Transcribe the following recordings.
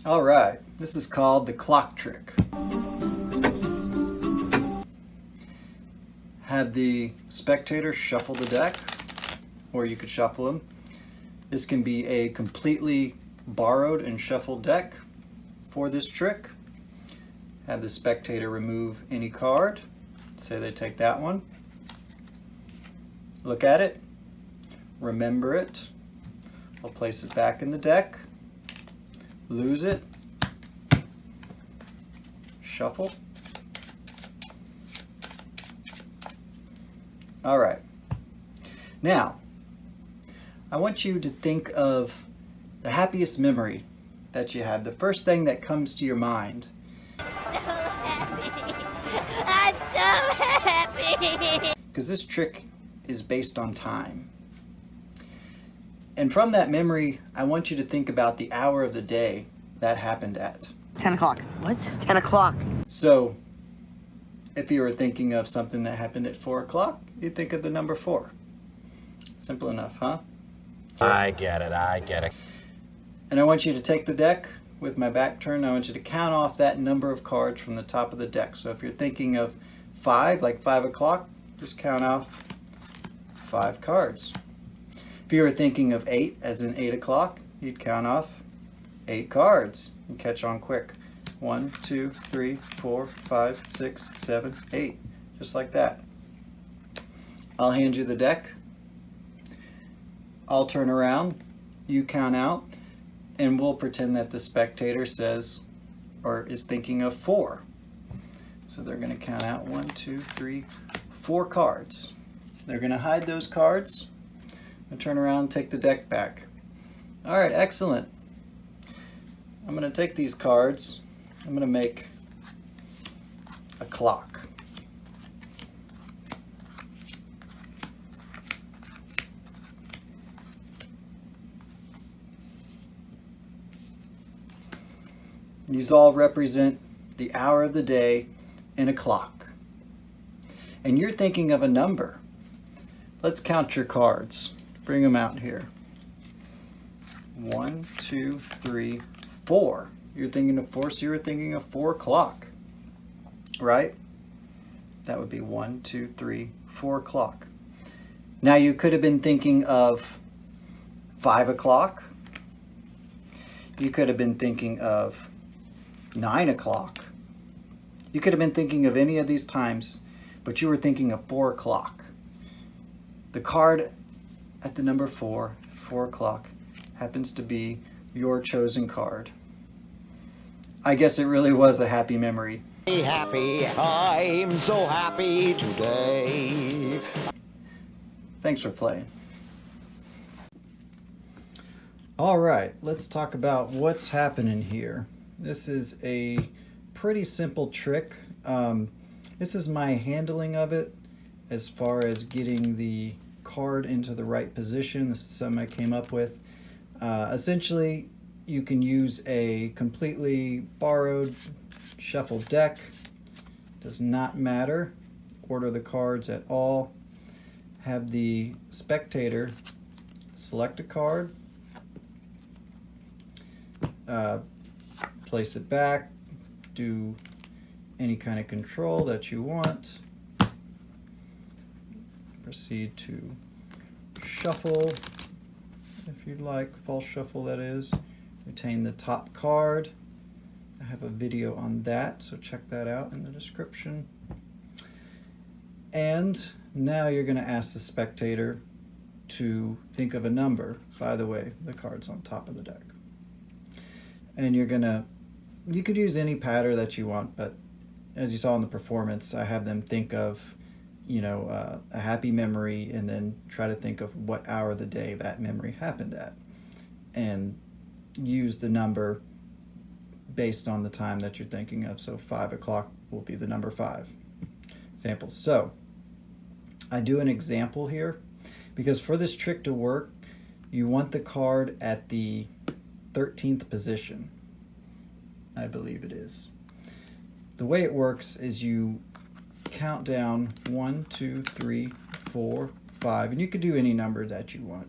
All right, this is called the clock trick. Have the spectator shuffle the deck, or you could shuffle them. This can be a completely borrowed and shuffled deck for this trick. Have the spectator remove any card. Say they take that one. Look at it. Remember it. I'll place it back in the deck. Lose it. Shuffle. All right. Now, I want you to think of the happiest memory that you had, the first thing that comes to your mind. I'm so happy! Because this trick is based on time. And from that memory, I want you to think about the hour of the day that happened at. 10 o'clock. What? 10 o'clock. So, if you were thinking of something that happened at 4 o'clock, you'd think of the number 4. Simple enough, huh? I get it. And I want you to take the deck with my back turned. I want you to count off that number of cards from the top of the deck. So if you're thinking of 5, like 5 o'clock, just count off 5 cards. If you were thinking of 8, as in 8 o'clock, you'd count off 8 cards and catch on quick. 1, 2, 3, 4, 5, 6, 7, 8. Just like that. I'll hand you the deck. I'll turn around. You count out. And we'll pretend that the spectator says or is thinking of 4. So they're going to count out 1, 2, 3, 4 cards. They're going to hide those cards and turn around and take the deck back. All right, excellent. I'm going to take these cards. I'm going to make a clock. These all represent the hour of the day in a clock. And you're thinking of a number. Let's count your cards. Bring them out here. 1, 2, 3, 4. You're thinking of 4, so you were thinking of 4 o'clock, right? That would be 1, 2, 3, 4 o'clock. Now you could have been thinking of 5 o'clock. You could have been thinking of 9 o'clock. You could have been thinking of any of these times, but you were thinking of 4 o'clock. The card at the number 4, 4 o'clock, happens to be your chosen card. I guess it really was a happy memory. Happy, I'm so happy today. Thanks for playing. All right, let's talk about what's happening here. This is a pretty simple trick. This is my handling of it as far as getting the card into the right position. This is something I came up with. Essentially, you can use a completely borrowed shuffled deck. Does not matter. Order the cards at all. Have the spectator select a card. Place it back, do any kind of control that you want. Proceed to shuffle, if you'd like, false shuffle that is. Retain the top card. I have a video on that, so check that out in the description. And now you're going to ask the spectator to think of a number. By the way, the card's on top of the deck. And you could use any pattern that you want, but as you saw in the performance, I have them think of, a happy memory and then try to think of what hour of the day that memory happened at. And use the number based on the time that you're thinking of. So 5 o'clock will be the number 5. Examples. So I do an example here because for this trick to work, you want the card at the 13th position. I believe it is. The way it works is you count down 1, 2, 3, 4, 5, and you could do any number that you want.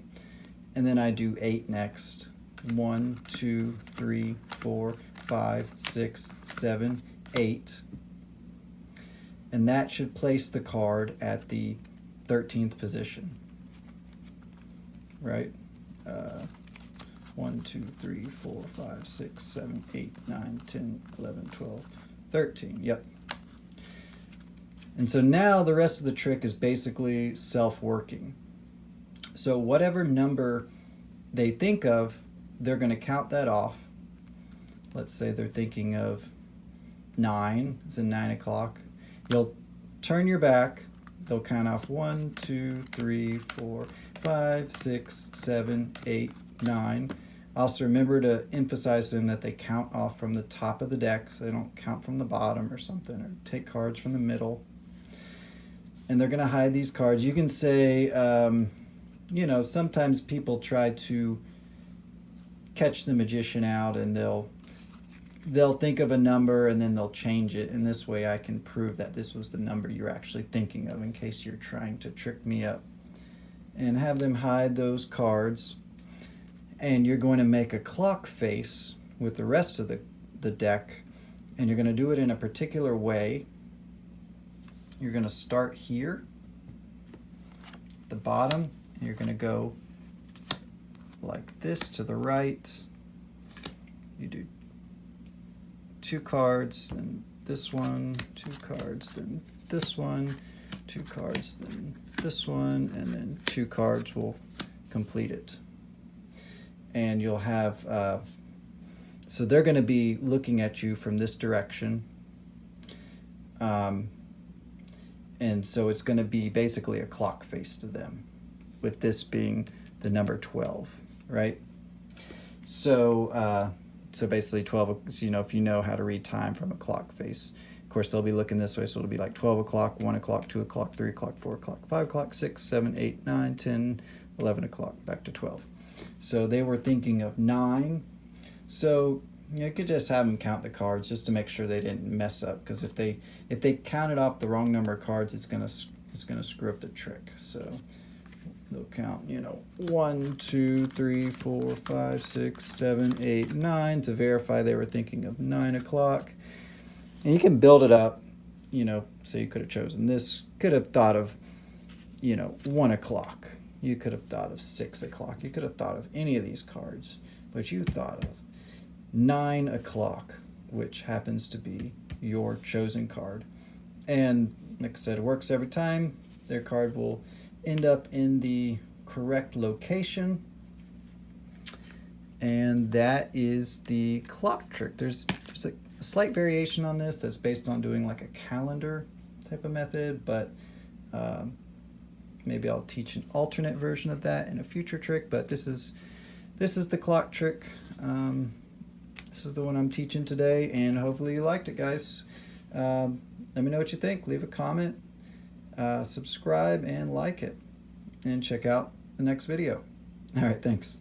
And then I do 8 next, 1, 2, 3, 4, 5, 6, 7, 8. And that should place the card at the 13th position. Right? 1, 2, 3, 4, 5, 6, 7, 8, 9, 10, 11, 12, 13. Yep. And so now the rest of the trick is basically self-working. So whatever number they think of, they're going to count that off. Let's say they're thinking of 9, it's in 9 o'clock. You'll turn your back, they'll count off 1, 2, 3, 4, 5, 6, 7, 8, 9. Also remember to emphasize to them that they count off from the top of the deck, so they don't count from the bottom or something, or take cards from the middle. And they're going to hide these cards. You can say, you know, sometimes people try to catch the magician out, and they'll think of a number and then they'll change it. And this way I can prove that this was the number you're actually thinking of, in case you're trying to trick me up. And have them hide those cards. And you're going to make a clock face with the rest of the deck, and you're going to do it in a particular way. You're going to start here at the bottom, and you're going to go like this to the right. You do 2 cards, then this one, 2 cards, then this one, 2 cards, then this one, and then 2 cards will complete it. And you'll have, so they're going to be looking at you from this direction. And so it's going to be basically a clock face to them, with this being the number 12, right? So, so basically 12, so, you know, if you know how to read time from a clock face, of course they'll be looking this way, so it'll be like 12 o'clock, 1 o'clock, 2 o'clock, 3 o'clock, 4 o'clock, 5 o'clock, 6, 7, 8, 9, 10, 11 o'clock, back to 12. So they were thinking of 9. So you could just have them count the cards just to make sure they didn't mess up, because if they counted off the wrong number of cards, it's gonna screw up the trick. So they'll count, you know, 1, 2, 3, 4, 5, 6, 7, 8, 9 to verify they were thinking of 9 o'clock. And you can build it up, you know, so you could have chosen this, could have thought of, you know, 1 o'clock. You could have thought of 6 o'clock. You could have thought of any of these cards, but you thought of 9 o'clock, which happens to be your chosen card. And like I said, it works every time. Their card will end up in the correct location. And that is the clock trick. There's a slight variation on this that's based on doing like a calendar type of method, but maybe I'll teach an alternate version of that in a future trick, but this is the clock trick. This is the one I'm teaching today, and hopefully you liked it, guys. Let me know what you think. Leave a comment, subscribe, and like it, and check out the next video. All right, thanks.